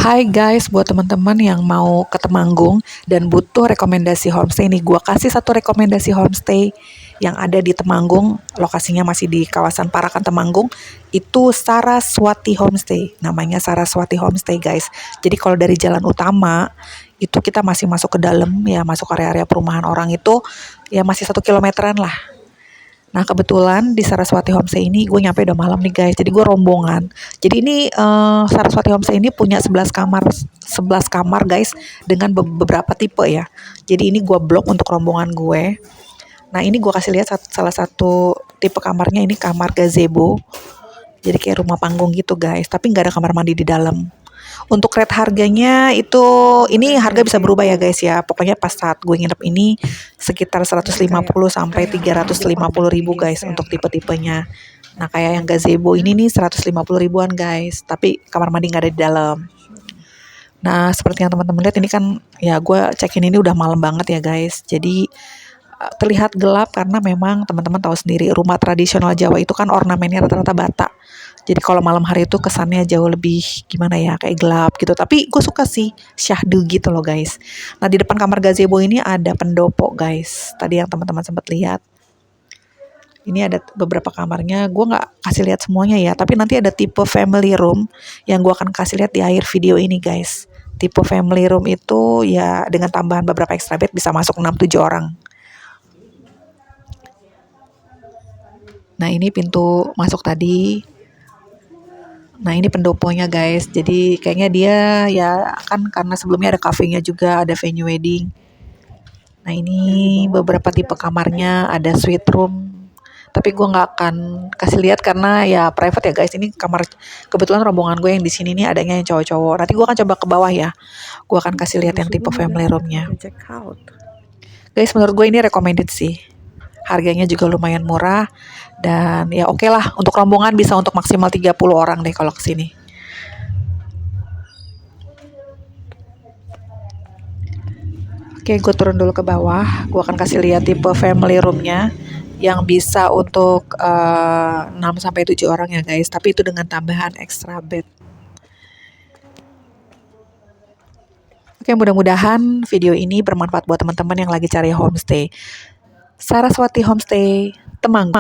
Hai guys, buat teman-teman yang mau ke Temanggung dan butuh rekomendasi homestay nih, gua kasih satu rekomendasi homestay yang ada di Temanggung, lokasinya masih di kawasan Parakan Temanggung, itu Saraswati Homestay, namanya Saraswati Homestay guys. Jadi kalau dari jalan utama, itu kita masih masuk ke dalam, ya masuk area-area perumahan orang itu, ya masih 1 kilometeran lah. Nah kebetulan di Saraswati Homestay ini gue nyampe udah malam nih guys. Jadi gue rombongan. Jadi ini Saraswati Homestay ini punya 11 kamar guys dengan beberapa tipe ya. Jadi ini gue blok untuk rombongan gue. Nah ini gue kasih lihat salah satu tipe kamarnya, ini kamar gazebo. Jadi kayak rumah panggung gitu guys. Tapi nggak ada kamar mandi di dalam. Untuk rate harganya itu, ini harga bisa berubah ya guys ya. Pokoknya pas saat gue nginep ini sekitar 150 sampai 350 ribu guys untuk tipe-tipenya. Nah kayak yang gazebo ini nih 150 ribuan guys. Tapi kamar mandi nggak ada di dalam. Nah seperti yang teman-teman lihat ini kan ya, gue check-in ini udah malam banget ya guys. Jadi terlihat gelap karena memang teman-teman tahu sendiri rumah tradisional Jawa itu kan ornamennya rata-rata bata. Jadi kalau malam hari itu kesannya jauh lebih gimana ya, kayak gelap gitu. Tapi gue suka sih syahdu gitu loh guys. Nah di depan kamar gazebo ini ada pendopo guys. Tadi yang teman-teman sempat lihat. Ini ada beberapa kamarnya. Gue nggak kasih lihat semuanya ya. Tapi nanti ada tipe family room yang gue akan kasih lihat di akhir video ini guys. Tipe family room itu ya dengan tambahan beberapa extra bed bisa masuk 6-7 orang. Nah ini pintu masuk tadi. Nah ini pendoponya guys. Jadi kayaknya dia ya kan karena sebelumnya ada kafenya juga, ada venue wedding. Nah ini beberapa tipe kamarnya, ada suite room. Tapi gue nggak akan kasih lihat karena ya private ya guys. Ini kamar kebetulan rombongan gue yang di sini nih adanya yang cowok-cowok. Nanti gue akan coba ke bawah ya. Gue akan kasih lihat yang tipe family roomnya. Guys menurut gue ini recommended sih. Harganya juga lumayan murah. Dan ya oke lah, untuk rombongan bisa untuk maksimal 30 orang deh kalau kesini. Oke, gue turun dulu ke bawah. Gue akan kasih lihat tipe family roomnya yang bisa untuk 6-7 orang ya guys. Tapi itu dengan tambahan extra bed. Oke, mudah-mudahan video ini bermanfaat buat teman-teman yang lagi cari homestay. Saraswati Homestay, Temanggung.